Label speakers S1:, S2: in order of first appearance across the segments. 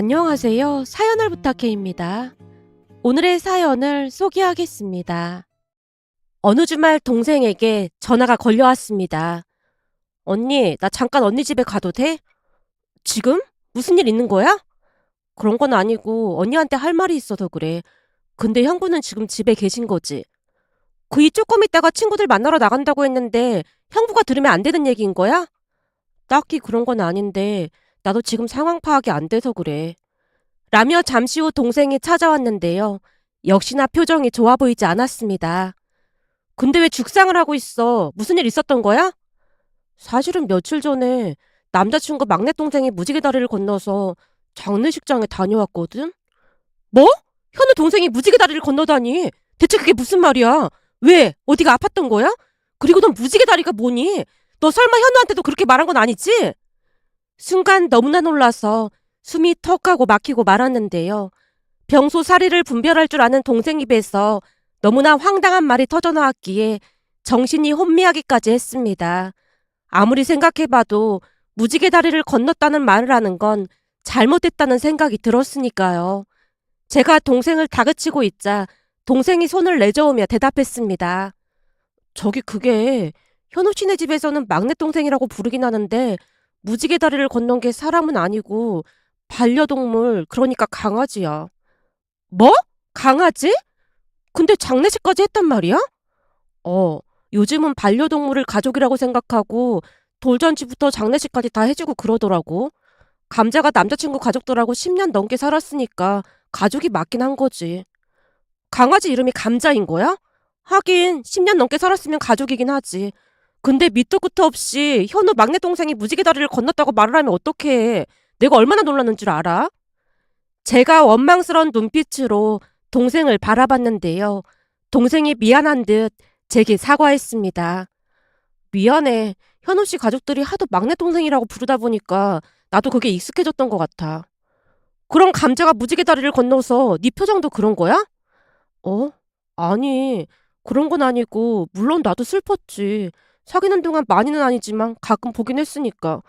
S1: 안녕하세요. 사연을 부탁해입니다. 오늘의 사연을 소개하겠습니다. 어느 주말 동생에게 전화가 걸려왔습니다. 언니, 나 잠깐 언니 집에 가도 돼? 지금? 무슨 일 있는 거야? 그런 건 아니고 언니한테 할 말이 있어서 그래. 근데 형부는 지금 집에 계신 거지. 조금 있다가 친구들 만나러 나간다고 했는데 형부가 들으면 안 되는 얘기인 거야? 딱히 그런 건 아닌데 나도 지금 상황 파악이 안 돼서 그래. 라며 잠시 후 동생이 찾아왔는데요. 역시나 표정이 좋아 보이지 않았습니다. 근데 왜 죽상을 하고 있어? 무슨 일 있었던 거야? 사실은 며칠 전에 남자친구 막내 동생이 무지개 다리를 건너서 장례식장에 다녀왔거든? 뭐? 현우 동생이 무지개 다리를 건너다니? 대체 그게 무슨 말이야? 왜? 어디가 아팠던 거야? 그리고 넌 무지개 다리가 뭐니? 너 설마 현우한테도 그렇게 말한 건 아니지? 순간 너무나 놀라서 숨이 턱 하고 막히고 말았는데요. 병소 사리를 분별할 줄 아는 동생 입에서 너무나 황당한 말이 터져나왔기에 정신이 혼미하기까지 했습니다. 아무리 생각해봐도 무지개 다리를 건넜다는 말을 하는 건 잘못됐다는 생각이 들었으니까요. 제가 동생을 다그치고 있자 동생이 손을 내저으며 대답했습니다. 저기 그게 현우 씨네 집에서는 막내 동생이라고 부르긴 하는데 무지개 다리를 건넌 게 사람은 아니고 반려동물, 그러니까 강아지야. 뭐? 강아지? 근데 장례식까지 했단 말이야? 어, 요즘은 반려동물을 가족이라고 생각하고 돌잔치부터 장례식까지 다 해주고 그러더라고. 감자가 남자친구 가족들하고 10년 넘게 살았으니까 가족이 맞긴 한 거지. 강아지 이름이 감자인 거야? 하긴 10년 넘게 살았으면 가족이긴 하지. 근데 밑도 끝도 없이 현우 막내 동생이 무지개 다리를 건넜다고 말을 하면 어떡해. 내가 얼마나 놀랐는 줄 알아? 제가 원망스러운 눈빛으로 동생을 바라봤는데요. 동생이 미안한 듯 제게 사과했습니다. 미안해. 현우 씨 가족들이 하도 막내 동생이라고 부르다 보니까 나도 그게 익숙해졌던 것 같아. 그럼 감자가 무지개 다리를 건너서 네 표정도 그런 거야? 어? 아니, 그런 건 아니고 물론 나도 슬펐지. 사귀는 동안 많이는 아니지만 가끔 보긴 했으니까.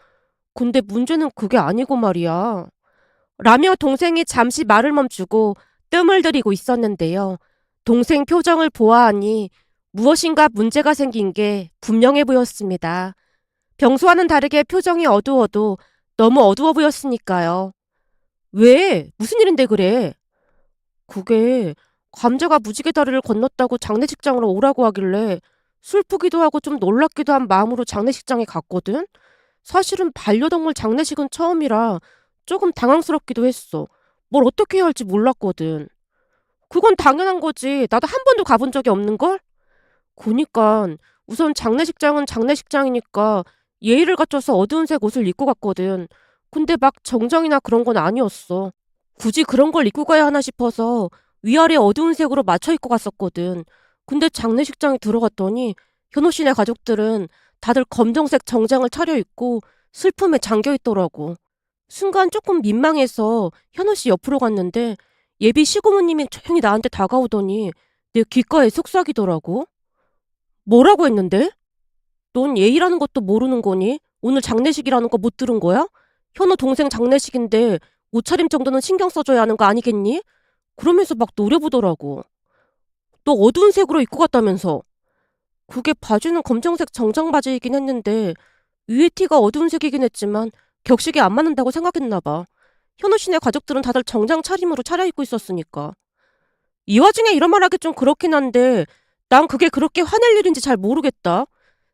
S1: 근데 문제는 그게 아니고 말이야. 라며 동생이 잠시 말을 멈추고 뜸을 들이고 있었는데요. 동생 표정을 보아하니 무엇인가 문제가 생긴 게 분명해 보였습니다. 평소와는 다르게 표정이 어두워도 너무 어두워 보였으니까요. 왜? 무슨 일인데 그래? 그게 감자가 무지개 다리를 건넜다고 장례식장으로 오라고 하길래 슬프기도 하고 좀 놀랍기도 한 마음으로 장례식장에 갔거든? 사실은 반려동물 장례식은 처음이라 조금 당황스럽기도 했어. 뭘 어떻게 해야 할지 몰랐거든. 그건 당연한 거지. 나도 한 번도 가본 적이 없는걸? 그니깐 우선 장례식장은 장례식장이니까 예의를 갖춰서 어두운 색 옷을 입고 갔거든. 근데 막 정장이나 그런 건 아니었어. 굳이 그런 걸 입고 가야 하나 싶어서 위아래 어두운 색으로 맞춰 입고 갔었거든. 근데 장례식장에 들어갔더니 현호 씨네 가족들은 다들 검정색 정장을 차려입고 슬픔에 잠겨있더라고. 순간 조금 민망해서 현호 씨 옆으로 갔는데 예비 시고모님이 조용히 나한테 다가오더니 내 귓가에 속삭이더라고. 뭐라고 했는데? 넌 예의라는 것도 모르는 거니? 오늘 장례식이라는 거 못 들은 거야? 현우 동생 장례식인데 옷차림 정도는 신경 써줘야 하는 거 아니겠니? 그러면서 막 노려보더라고. 너 어두운 색으로 입고 갔다면서. 그게 바지는 검정색 정장 바지이긴 했는데 위에 티가 어두운 색이긴 했지만 격식이 안 맞는다고 생각했나 봐. 현우 씨네 가족들은 다들 정장 차림으로 차려입고 있었으니까. 이 와중에 이런 말 하기 좀 그렇긴 한데 난 그게 그렇게 화낼 일인지 잘 모르겠다.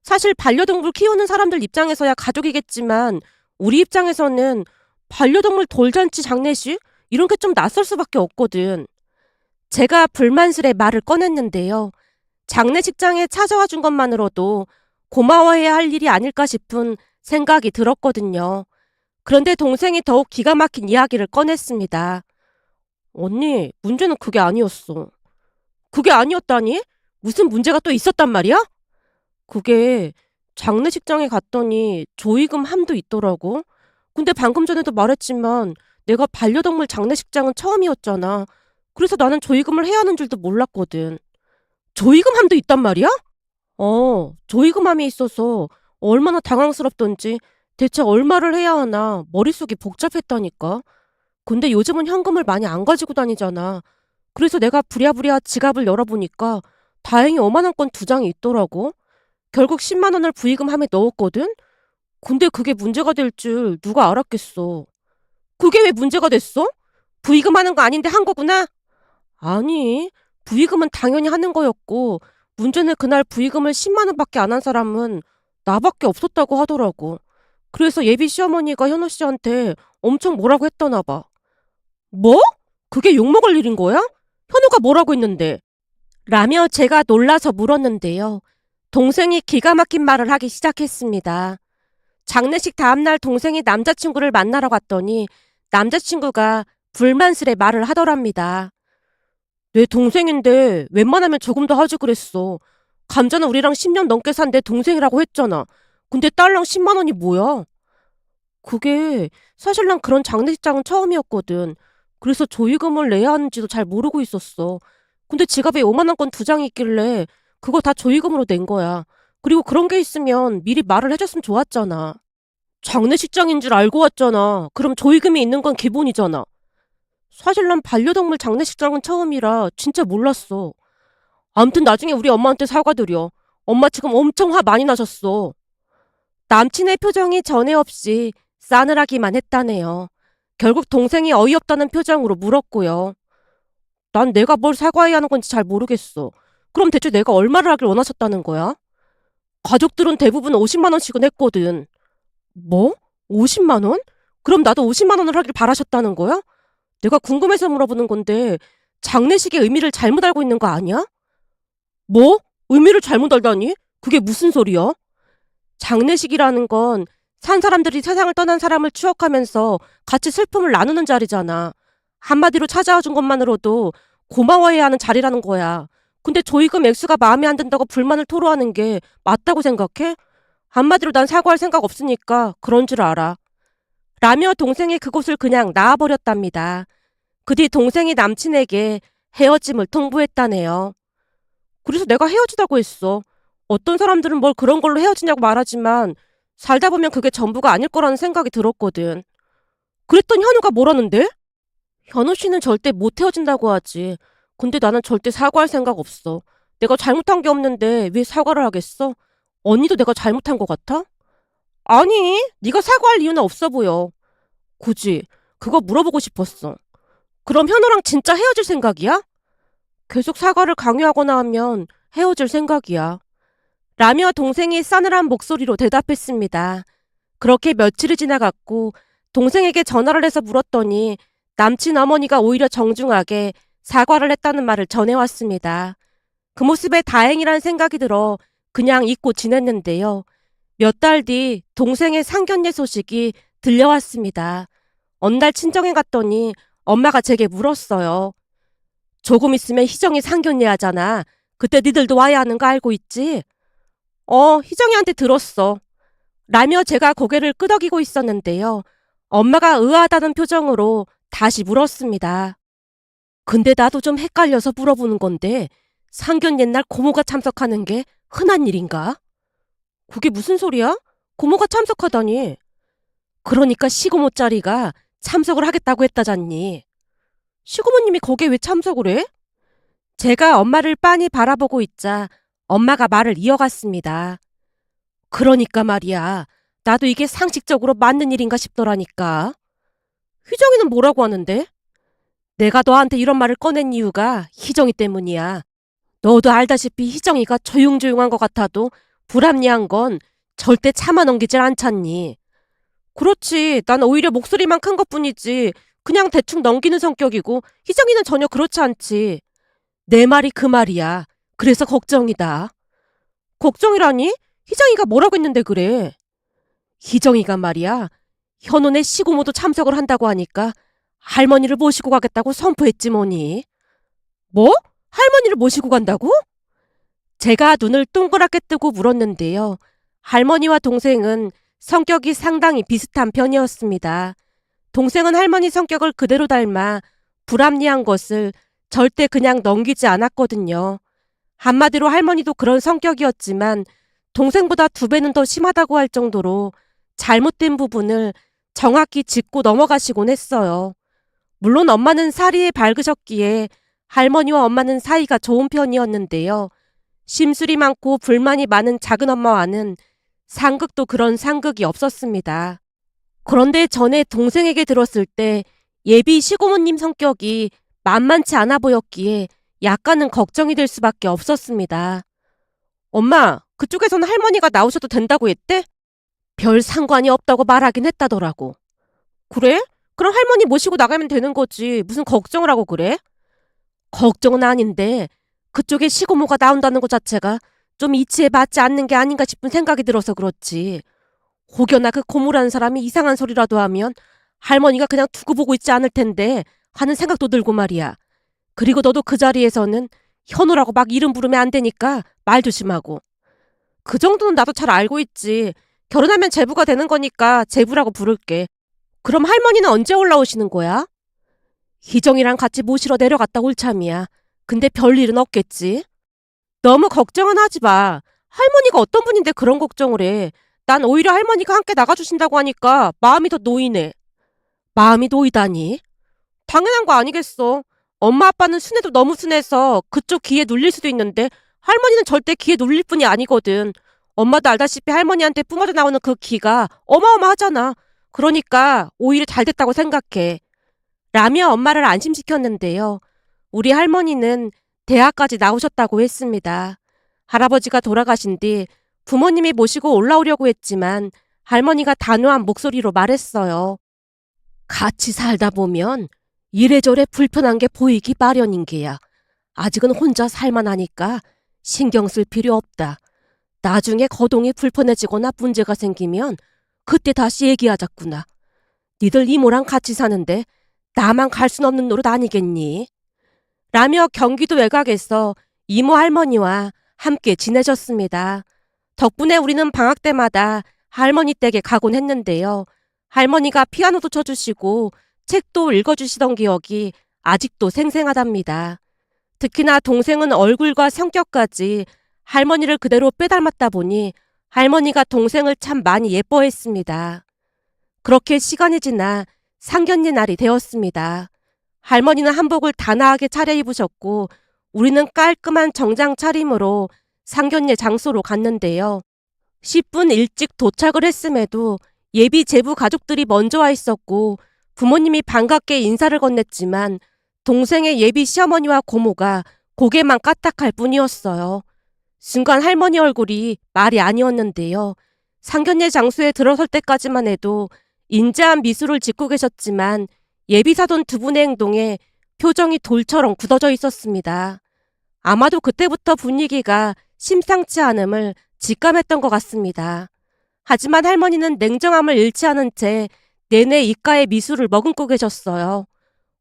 S1: 사실 반려동물 키우는 사람들 입장에서야 가족이겠지만 우리 입장에서는 반려동물 돌잔치 장례식? 이런 게 좀 낯설 수밖에 없거든. 제가 불만스레 말을 꺼냈는데요. 장례식장에 찾아와 준 것만으로도 고마워해야 할 일이 아닐까 싶은 생각이 들었거든요. 그런데 동생이 더욱 기가 막힌 이야기를 꺼냈습니다. 언니, 문제는 그게 아니었어. 그게 아니었다니? 무슨 문제가 또 있었단 말이야? 그게 장례식장에 갔더니 조의금 함도 있더라고. 근데 방금 전에도 말했지만 내가 반려동물 장례식장은 처음이었잖아. 그래서 나는 조의금을 해야 하는 줄도 몰랐거든. 조의금 함도 있단 말이야? 조의금 함이 있어서 얼마나 당황스럽던지 대체 얼마를 해야 하나 머릿속이 복잡했다니까. 근데 요즘은 현금을 많이 안 가지고 다니잖아. 그래서 내가 부랴부랴 지갑을 열어보니까 다행히 5만 원권 두 장이 있더라고. 결국 10만 원을 부의금함에 넣었거든? 근데 그게 문제가 될 줄 누가 알았겠어. 그게 왜 문제가 됐어? 부의금 하는 거 아닌데 한 거구나? 아니, 부의금은 당연히 하는 거였고, 문제는 그날 부의금을 10만 원밖에 안 한 사람은 나밖에 없었다고 하더라고. 그래서 예비 시어머니가 현우 씨한테 엄청 뭐라고 했더나 봐. 뭐? 그게 욕먹을 일인 거야? 현우가 뭐라고 했는데? 라며 제가 놀라서 물었는데요. 동생이 기가 막힌 말을 하기 시작했습니다. 장례식 다음날 동생이 남자친구를 만나러 갔더니 남자친구가 불만스레 말을 하더랍니다. 내 동생인데 웬만하면 조금 더 하지 그랬어. 감자는 우리랑 10년 넘게 산 내 동생이라고 했잖아. 근데 딸랑 10만 원이 뭐야? 그게 사실 난 그런 장례식장은 처음이었거든. 그래서 조의금을 내야 하는지도 잘 모르고 있었어. 근데 지갑에 5만 원권 두 장이 있길래 그거 다 조의금으로 낸 거야. 그리고 그런 게 있으면 미리 말을 해줬으면 좋았잖아. 장례식장인 줄 알고 왔잖아. 그럼 조의금이 있는 건 기본이잖아. 사실 난 반려동물 장례식장은 처음이라 진짜 몰랐어. 암튼 나중에 우리 엄마한테 사과드려. 엄마 지금 엄청 화 많이 나셨어. 남친의 표정이 전에 없이 싸늘하기만 했다네요. 결국 동생이 어이없다는 표정으로 물었고요. 난 내가 뭘 사과해야 하는 건지 잘 모르겠어. 그럼 대체 내가 얼마를 하길 원하셨다는 거야? 가족들은 대부분 50만 원씩은 했거든. 뭐? 50만 원? 그럼 나도 50만 원을 하길 바라셨다는 거야? 내가 궁금해서 물어보는 건데 장례식의 의미를 잘못 알고 있는 거 아니야? 뭐? 의미를 잘못 알다니? 그게 무슨 소리야? 장례식이라는 건 산 사람들이 세상을 떠난 사람을 추억하면서 같이 슬픔을 나누는 자리잖아. 한마디로 찾아와 준 것만으로도 고마워해야 하는 자리라는 거야. 근데 조의금 액수가 마음에 안 든다고 불만을 토로하는 게 맞다고 생각해? 한마디로 난 사과할 생각 없으니까 그런 줄 알아. 라며 동생이 그곳을 그냥 나와버렸답니다. 그 뒤 동생이 남친에게 헤어짐을 통보했다네요. 그래서 내가 헤어지자고 했어. 어떤 사람들은 뭘 그런 걸로 헤어지냐고 말하지만 살다 보면 그게 전부가 아닐 거라는 생각이 들었거든. 그랬더니 현우가 뭐라는데? 현우 씨는 절대 못 헤어진다고 하지. 근데 나는 절대 사과할 생각 없어. 내가 잘못한 게 없는데 왜 사과를 하겠어? 언니도 내가 잘못한 것 같아? 아니, 네가 사과할 이유는 없어 보여. 굳이 그거 물어보고 싶었어. 그럼 현우랑 진짜 헤어질 생각이야? 계속 사과를 강요하거나 하면 헤어질 생각이야. 라며 동생이 싸늘한 목소리로 대답했습니다. 그렇게 며칠이 지나갔고 동생에게 전화를 해서 물었더니 남친 어머니가 오히려 정중하게 사과를 했다는 말을 전해왔습니다. 그 모습에 다행이란 생각이 들어 그냥 잊고 지냈는데요. 몇 달 뒤 동생의 상견례 소식이 들려왔습니다. 어느 날 친정에 갔더니 엄마가 제게 물었어요. 조금 있으면 희정이 상견례 하잖아. 그때 니들도 와야 하는 거 알고 있지? 희정이한테 들었어. 라며 제가 고개를 끄덕이고 있었는데요. 엄마가 의아하다는 표정으로 다시 물었습니다. 근데 나도 좀 헷갈려서 물어보는 건데 상견 옛날 고모가 참석하는 게 흔한 일인가? 그게 무슨 소리야? 고모가 참석하다니. 그러니까 시고모 짜리가 참석을 하겠다고 했다잖니. 시고모님이 거기에 왜 참석을 해? 제가 엄마를 빤히 바라보고 있자 엄마가 말을 이어갔습니다. 그러니까 말이야. 나도 이게 상식적으로 맞는 일인가 싶더라니까. 희정이는 뭐라고 하는데? 내가 너한테 이런 말을 꺼낸 이유가 희정이 때문이야. 너도 알다시피 희정이가 조용조용한 것 같아도 불합리한 건 절대 참아 넘기질 않잖니. 그렇지. 난 오히려 목소리만 큰 것뿐이지. 그냥 대충 넘기는 성격이고 희정이는 전혀 그렇지 않지. 내 말이 그 말이야. 그래서 걱정이다. 걱정이라니? 희정이가 뭐라고 했는데 그래? 희정이가 말이야. 현혼의 시고모도 참석을 한다고 하니까 할머니를 모시고 가겠다고 선포했지 뭐니. 뭐? 할머니를 모시고 간다고? 제가 눈을 동그랗게 뜨고 물었는데요. 할머니와 동생은 성격이 상당히 비슷한 편이었습니다. 동생은 할머니 성격을 그대로 닮아 불합리한 것을 절대 그냥 넘기지 않았거든요. 한마디로 할머니도 그런 성격이었지만 동생보다 2배는 더 심하다고 할 정도로 잘못된 부분을 정확히 짚고 넘어가시곤 했어요. 물론 엄마는 사리에 밝으셨기에 할머니와 엄마는 사이가 좋은 편이었는데요. 심술이 많고 불만이 많은 작은 엄마와는 상극도 그런 상극이 없었습니다. 그런데 전에 동생에게 들었을 때 예비 시고모님 성격이 만만치 않아 보였기에 약간은 걱정이 될 수밖에 없었습니다. 엄마, 그쪽에서는 할머니가 나오셔도 된다고 했대? 별 상관이 없다고 말하긴 했다더라고. 그래? 그럼 할머니 모시고 나가면 되는 거지. 무슨 걱정을 하고 그래? 걱정은 아닌데 그쪽에 시고모가 나온다는 것 자체가 좀 이치에 맞지 않는 게 아닌가 싶은 생각이 들어서 그렇지. 혹여나 그 고모라는 사람이 이상한 소리라도 하면 할머니가 그냥 두고 보고 있지 않을 텐데 하는 생각도 들고 말이야. 그리고 너도 그 자리에서는 현우라고 막 이름 부르면 안 되니까 말 조심하고. 그 정도는 나도 잘 알고 있지. 결혼하면 제부가 되는 거니까 제부라고 부를게. 그럼 할머니는 언제 올라오시는 거야? 희정이랑 같이 모시러 내려갔다 올 참이야. 근데 별일은 없겠지? 너무 걱정은 하지 마. 할머니가 어떤 분인데 그런 걱정을 해. 난 오히려 할머니가 함께 나가주신다고 하니까 마음이 더 놓이네. 마음이 놓이다니? 당연한 거 아니겠어. 엄마 아빠는 순해도 너무 순해서 그쪽 기에 눌릴 수도 있는데 할머니는 절대 기에 눌릴 뿐이 아니거든. 엄마도 알다시피 할머니한테 뿜어져 나오는 그 기가 어마어마하잖아. 그러니까 오히려 잘 됐다고 생각해. 라며 엄마를 안심시켰는데요. 우리 할머니는 대학까지 나오셨다고 했습니다. 할아버지가 돌아가신 뒤 부모님이 모시고 올라오려고 했지만 할머니가 단호한 목소리로 말했어요. 같이 살다 보면 이래저래 불편한 게 보이기 마련인 게야. 아직은 혼자 살만하니까 신경 쓸 필요 없다. 나중에 거동이 불편해지거나 문제가 생기면 그때 다시 얘기하자꾸나. 니들 이모랑 같이 사는데 나만 갈 순 없는 노릇 아니겠니? 라며 경기도 외곽에서 이모 할머니와 함께 지내셨습니다. 덕분에 우리는 방학 때마다 할머니 댁에 가곤 했는데요. 할머니가 피아노도 쳐주시고 책도 읽어주시던 기억이 아직도 생생하답니다. 특히나 동생은 얼굴과 성격까지 할머니를 그대로 빼닮았다 보니 할머니가 동생을 참 많이 예뻐했습니다. 그렇게 시간이 지나 상견례 날이 되었습니다. 할머니는 한복을 단아하게 차려입으셨고 우리는 깔끔한 정장 차림으로 상견례 장소로 갔는데요. 10분 일찍 도착을 했음에도 예비 제부 가족들이 먼저 와 있었고 부모님이 반갑게 인사를 건넸지만 동생의 예비 시어머니와 고모가 고개만 까딱할 뿐이었어요. 순간 할머니 얼굴이 말이 아니었는데요. 상견례 장소에 들어설 때까지만 해도 인자한 미소를 짓고 계셨지만 예비사돈 두 분의 행동에 표정이 돌처럼 굳어져 있었습니다. 아마도 그때부터 분위기가 심상치 않음을 직감했던 것 같습니다. 하지만 할머니는 냉정함을 잃지 않은 채 내내 입가에 미술을 머금고 계셨어요.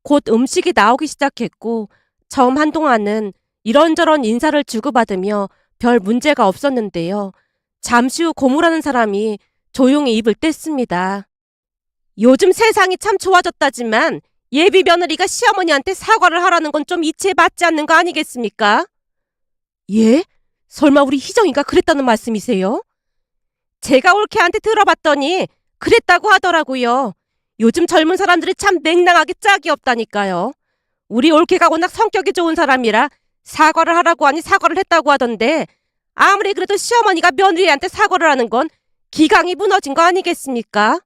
S1: 곧 음식이 나오기 시작했고 처음 한동안은 이런저런 인사를 주고받으며 별 문제가 없었는데요. 잠시 후 고모라는 사람이 조용히 입을 뗐습니다. 요즘 세상이 참 좋아졌다지만 예비 며느리가 시어머니한테 사과를 하라는 건 좀 이치에 맞지 않는 거 아니겠습니까? 예? 설마 우리 희정이가 그랬다는 말씀이세요? 제가 올케한테 들어봤더니 그랬다고 하더라고요. 요즘 젊은 사람들이 참 냉랭하게 짝이 없다니까요. 우리 올케가 워낙 성격이 좋은 사람이라 사과를 하라고 하니 사과를 했다고 하던데 아무리 그래도 시어머니가 며느리한테 사과를 하는 건 기강이 무너진 거 아니겠습니까?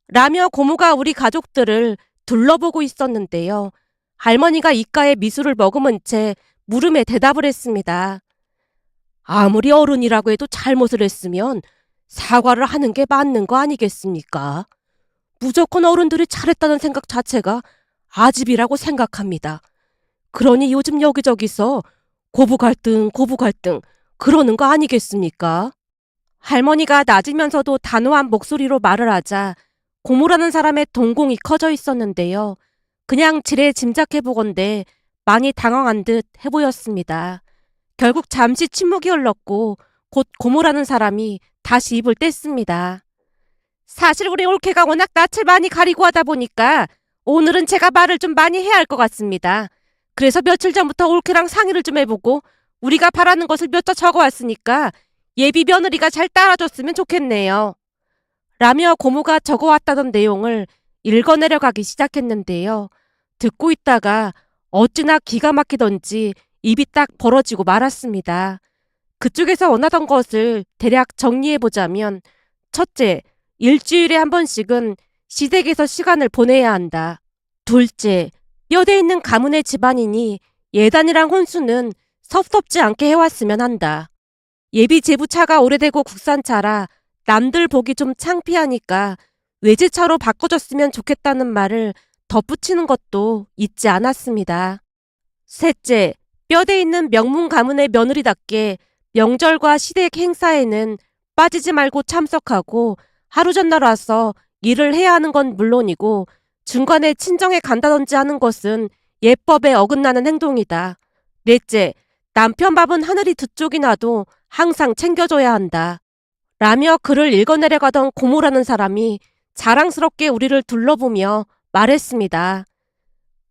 S1: 라며 고모가 우리 가족들을 둘러보고 있었는데요. 할머니가 입가에 미술을 머금은 채 물음에 대답을 했습니다. 아무리 어른이라고 해도 잘못을 했으면 사과를 하는 게 맞는 거 아니겠습니까? 무조건 어른들이 잘했다는 생각 자체가 아집이라고 생각합니다. 그러니 요즘 여기저기서 고부 갈등 그러는 거 아니겠습니까? 할머니가 낮으면서도 단호한 목소리로 말을 하자 고모라는 사람의 동공이 커져 있었는데요. 그냥 지레 짐작해보건대 많이 당황한 듯 해보였습니다. 결국 잠시 침묵이 흘렀고 곧 고모라는 사람이 다시 입을 뗐습니다. 사실 우리 올케가 워낙 낯을 많이 가리고 하다 보니까 오늘은 제가 말을 좀 많이 해야 할 것 같습니다. 그래서 며칠 전부터 올케랑 상의를 좀 해보고 우리가 바라는 것을 몇 자 적어왔으니까 예비 며느리가 잘 따라줬으면 좋겠네요. 라며 고모가 적어왔다던 내용을 읽어내려가기 시작했는데요. 듣고 있다가 어찌나 기가 막히던지 입이 딱 벌어지고 말았습니다. 그쪽에서 원하던 것을 대략 정리해보자면, 첫째, 일주일에 한 번씩은 시댁에서 시간을 보내야 한다. 둘째, 뼈대 있는 가문의 집안이니 예단이랑 혼수는 섭섭지 않게 해왔으면 한다. 예비 제부차가 오래되고 국산차라 남들 보기 좀 창피하니까 외제차로 바꿔줬으면 좋겠다는 말을 덧붙이는 것도 잊지 않았습니다. 셋째, 뼈대 있는 명문 가문의 며느리답게 명절과 시댁 행사에는 빠지지 말고 참석하고 하루 전날 와서 일을 해야 하는 건 물론이고 중간에 친정에 간다든지 하는 것은 예법에 어긋나는 행동이다. 넷째, 남편 밥은 하늘이 두 쪽이 나도 항상 챙겨줘야 한다. 라며 글을 읽어내려가던 고모라는 사람이 자랑스럽게 우리를 둘러보며 말했습니다.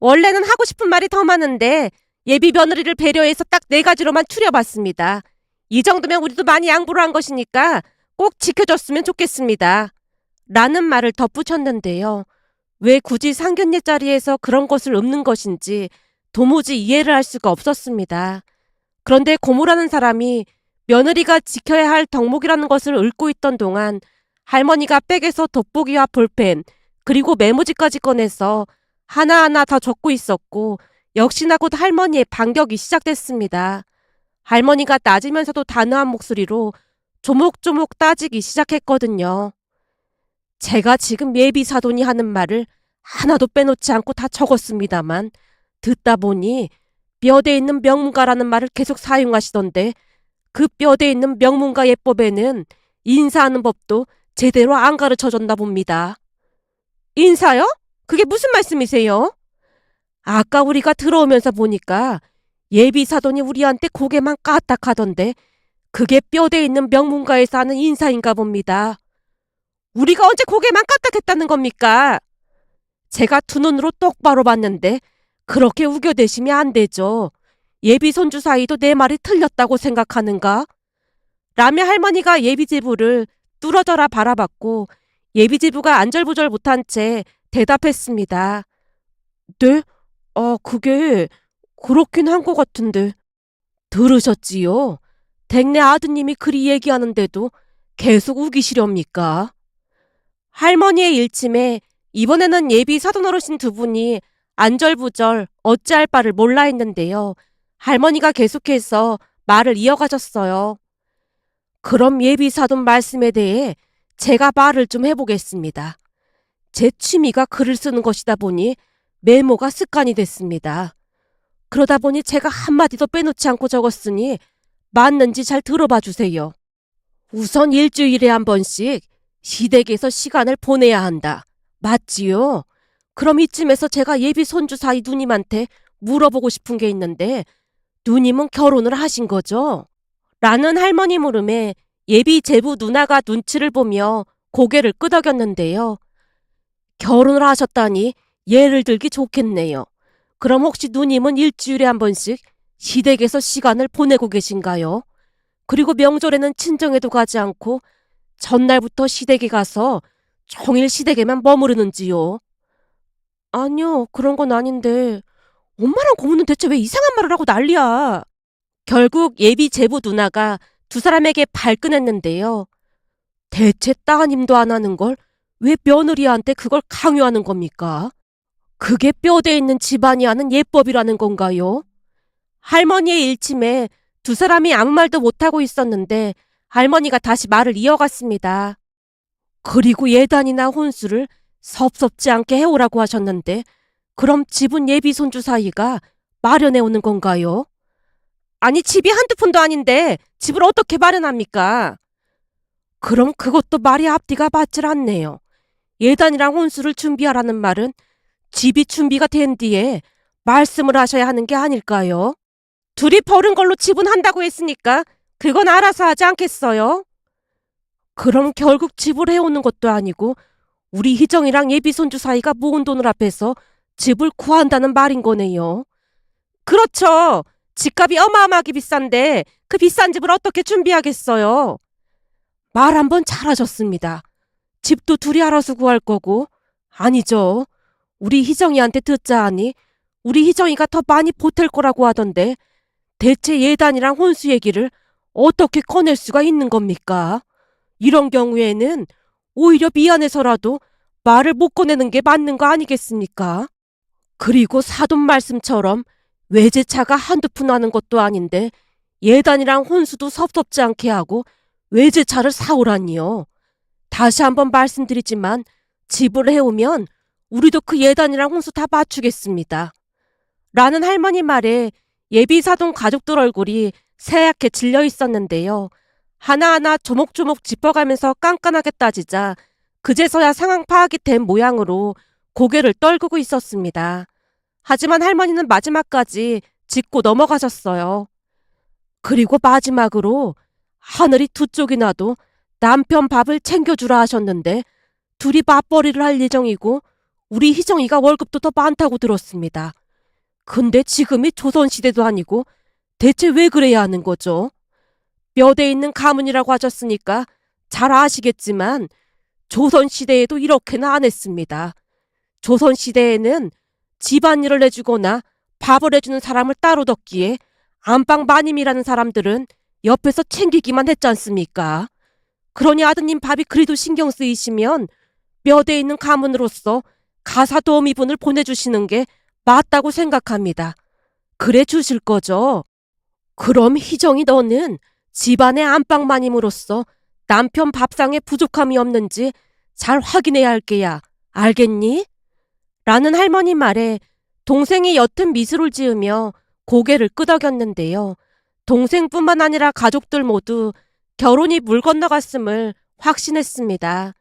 S1: 원래는 하고 싶은 말이 더 많은데 예비 며느리를 배려해서 딱 4가지로만 추려봤습니다. 이 정도면 우리도 많이 양보를 한 것이니까 꼭 지켜줬으면 좋겠습니다. 라는 말을 덧붙였는데요. 왜 굳이 상견례 자리에서 그런 것을 읊는 것인지 도무지 이해를 할 수가 없었습니다. 그런데 고모라는 사람이 며느리가 지켜야 할 덕목이라는 것을 읊고 있던 동안 할머니가 백에서 돋보기와 볼펜 그리고 메모지까지 꺼내서 하나하나 다 적고 있었고 역시나 곧 할머니의 반격이 시작됐습니다. 할머니가 낮으면서도 단호한 목소리로 조목조목 따지기 시작했거든요. 제가 지금 예비 사돈이 하는 말을 하나도 빼놓지 않고 다 적었습니다만 듣다 보니 뼈대 있는 명문가라는 말을 계속 사용하시던데 그 뼈대 있는 명문가 예법에는 인사하는 법도 제대로 안 가르쳐줬나 봅니다. 인사요? 그게 무슨 말씀이세요? 아까 우리가 들어오면서 보니까 예비 사돈이 우리한테 고개만 까딱하던데 그게 뼈대 있는 명문가에서 하는 인사인가 봅니다. 우리가 언제 고개만 까딱했다는 겁니까? 제가 두 눈으로 똑바로 봤는데 그렇게 우겨대시면 안 되죠. 예비 손주 사이도 내 말이 틀렸다고 생각하는가? 라며 할머니가 예비제부를 뚫어져라 바라봤고 예비제부가 안절부절 못한 채 대답했습니다. 네? 그게 그렇긴 한 것 같은데. 들으셨지요? 댁내 아드님이 그리 얘기하는데도 계속 우기시렵니까? 할머니의 일침에 이번에는 예비 사돈 어르신 두 분이 안절부절 어찌할 바를 몰라 했는데요. 할머니가 계속해서 말을 이어가셨어요. 그럼 예비 사돈 말씀에 대해 제가 말을 좀 해보겠습니다. 제 취미가 글을 쓰는 것이다 보니 메모가 습관이 됐습니다. 그러다 보니 제가 한마디도 빼놓지 않고 적었으니 맞는지 잘 들어봐 주세요. 우선 일주일에 한 번씩 시댁에서 시간을 보내야 한다. 맞지요? 그럼 이쯤에서 제가 예비 손주 사이 누님한테 물어보고 싶은 게 있는데 누님은 결혼을 하신 거죠? 라는 할머니 물음에 예비 제부 누나가 눈치를 보며 고개를 끄덕였는데요. 결혼을 하셨다니 예를 들기 좋겠네요. 그럼 혹시 누님은 일주일에 한 번씩 시댁에서 시간을 보내고 계신가요? 그리고 명절에는 친정에도 가지 않고 전날부터 시댁에 가서 종일 시댁에만 머무르는지요? 아니요, 그런 건 아닌데 엄마랑 고모는 대체 왜 이상한 말을 하고 난리야? 결국 예비 제부 누나가 두 사람에게 발끈했는데요. 대체 따님도 안 하는 걸 왜 며느리한테 그걸 강요하는 겁니까? 그게 뼈대 있는 집안이 하는 예법이라는 건가요? 할머니의 일침에 두 사람이 아무 말도 못하고 있었는데 할머니가 다시 말을 이어갔습니다. 그리고 예단이나 혼수를 섭섭지 않게 해오라고 하셨는데 그럼 집은 예비 손주 사이가 마련해 오는 건가요? 아니 집이 한두 푼도 아닌데 집을 어떻게 마련합니까? 그럼 그것도 말이 앞뒤가 맞질 않네요. 예단이랑 혼수를 준비하라는 말은 집이 준비가 된 뒤에 말씀을 하셔야 하는 게 아닐까요? 둘이 버른 걸로 집은 한다고 했으니까 그건 알아서 하지 않겠어요? 그럼 결국 집을 해오는 것도 아니고 우리 희정이랑 예비 손주 사이가 모은 돈을 합해서 집을 구한다는 말인 거네요. 그렇죠. 집값이 어마어마하게 비싼데 그 비싼 집을 어떻게 준비하겠어요? 말 한번 잘하셨습니다. 집도 둘이 알아서 구할 거고. 아니죠. 우리 희정이한테 듣자 하니 우리 희정이가 더 많이 보탤 거라고 하던데 대체 예단이랑 혼수 얘기를 어떻게 꺼낼 수가 있는 겁니까? 이런 경우에는 오히려 미안해서라도 말을 못 꺼내는 게 맞는 거 아니겠습니까? 그리고 사돈 말씀처럼 외제차가 한두 푼 하는 것도 아닌데 예단이랑 혼수도 섭섭지 않게 하고 외제차를 사오라니요. 다시 한번 말씀드리지만 집을 해오면 우리도 그 예단이랑 혼수 다 맞추겠습니다. 라는 할머니 말에 예비사돈 가족들 얼굴이 새하얗게 질려 있었는데요. 하나하나 조목조목 짚어가면서 깐깐하게 따지자 그제서야 상황 파악이 된 모양으로 고개를 떨구고 있었습니다. 하지만 할머니는 마지막까지 짚고 넘어가셨어요. 그리고 마지막으로 하늘이 두 쪽이 나도 남편 밥을 챙겨주라 하셨는데 둘이 맞벌이를 할 예정이고 우리 희정이가 월급도 더 많다고 들었습니다. 근데 지금이 조선시대도 아니고 대체 왜 그래야 하는 거죠? 뼈대 있는 가문이라고 하셨으니까 잘 아시겠지만 조선시대에도 이렇게는 안 했습니다. 조선시대에는 집안일을 해주거나 밥을 해주는 사람을 따로 뒀기에 안방 마님이라는 사람들은 옆에서 챙기기만 했지 않습니까? 그러니 아드님 밥이 그리도 신경 쓰이시면 뼈대 있는 가문으로서 가사 도우미분을 보내주시는 게 맞다고 생각합니다. 그래 주실 거죠? 그럼 희정이 너는 집안의 안방 마님으로서 남편 밥상에 부족함이 없는지 잘 확인해야 할 게야. 알겠니? 라는 할머니 말에 동생이 옅은 미소를 지으며 고개를 끄덕였는데요. 동생뿐만 아니라 가족들 모두 결혼이 물 건너갔음을 확신했습니다.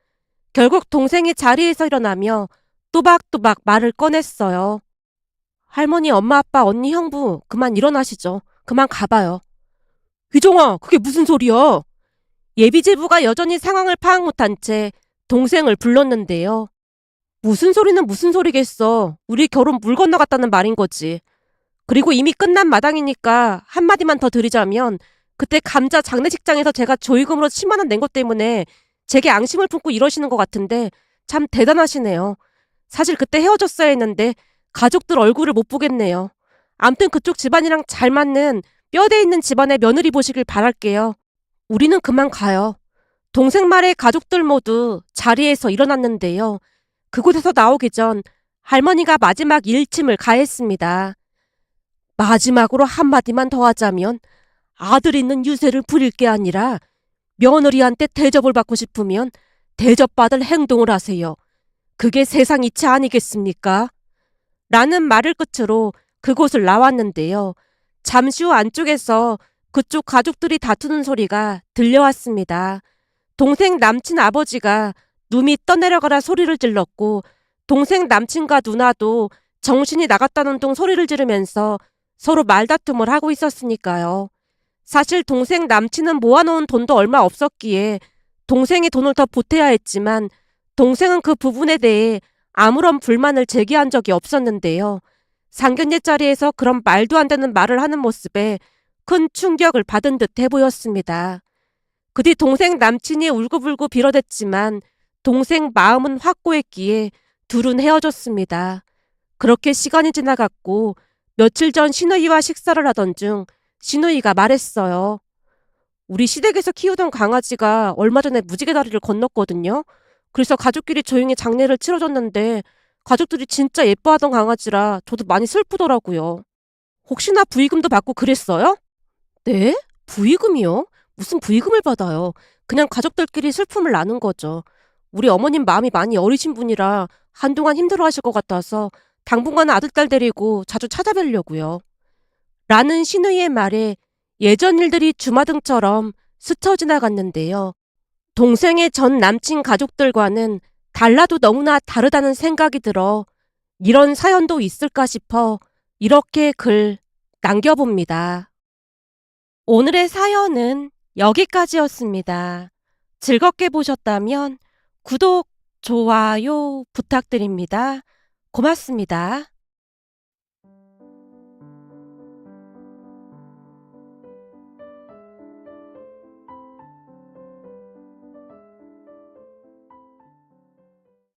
S1: 결국 동생이 자리에서 일어나며 또박또박 말을 꺼냈어요. 할머니, 엄마, 아빠, 언니, 형부 그만 일어나시죠. 그만 가봐요. 희정아, 그게 무슨 소리야? 예비제부가 여전히 상황을 파악 못한 채 동생을 불렀는데요. 무슨 소리는 무슨 소리겠어. 우리 결혼 물 건너갔다는 말인 거지. 그리고 이미 끝난 마당이니까 한마디만 더 드리자면 그때 감자 장례식장에서 제가 조의금으로 10만 원 낸 것 때문에 제게 앙심을 품고 이러시는 것 같은데 참 대단하시네요. 사실 그때 헤어졌어야 했는데 가족들 얼굴을 못 보겠네요. 암튼 그쪽 집안이랑 잘 맞는 뼈대 있는 집안의 며느리 보시길 바랄게요. 우리는 그만 가요. 동생 말에 가족들 모두 자리에서 일어났는데요. 그곳에서 나오기 전 할머니가 마지막 일침을 가했습니다. 마지막으로 한마디만 더 하자면 아들 있는 유세를 부릴 게 아니라 며느리한테 대접을 받고 싶으면 대접받을 행동을 하세요. 그게 세상 이치 아니겠습니까? 라는 말을 끝으로 그곳을 나왔는데요. 잠시 후 안쪽에서 그쪽 가족들이 다투는 소리가 들려왔습니다. 동생 남친 아버지가 눈이 떠내려가라 소리를 질렀고 동생 남친과 누나도 정신이 나갔다는 둥 소리를 지르면서 서로 말다툼을 하고 있었으니까요. 사실 동생 남친은 모아놓은 돈도 얼마 없었기에 동생이 돈을 더 보태야 했지만 동생은 그 부분에 대해 아무런 불만을 제기한 적이 없었는데요. 상견례 자리에서 그런 말도 안 되는 말을 하는 모습에 큰 충격을 받은 듯해 보였습니다. 그 뒤 동생 남친이 울고불고 빌어댔지만 동생 마음은 확고했기에 둘은 헤어졌습니다. 그렇게 시간이 지나갔고 며칠 전 신우이와 식사를 하던 중 신우이가 말했어요. 우리 시댁에서 키우던 강아지가 얼마 전에 무지개 다리를 건넜거든요. 그래서 가족끼리 조용히 장례를 치러줬는데 가족들이 진짜 예뻐하던 강아지라 저도 많이 슬프더라고요. 혹시나 부의금도 받고 그랬어요? 네? 부의금이요? 무슨 부의금을 받아요? 그냥 가족들끼리 슬픔을 나눈 거죠. 우리 어머님 마음이 많이 어리신 분이라 한동안 힘들어하실 것 같아서 당분간은 아들딸 데리고 자주 찾아뵈려고요. 라는 신우이의 말에 예전 일들이 주마등처럼 스쳐 지나갔는데요. 동생의 전 남친 가족들과는 달라도 너무나 다르다는 생각이 들어 이런 사연도 있을까 싶어 이렇게 글 남겨봅니다. 오늘의 사연은 여기까지였습니다. 즐겁게 보셨다면 구독, 좋아요 부탁드립니다. 고맙습니다.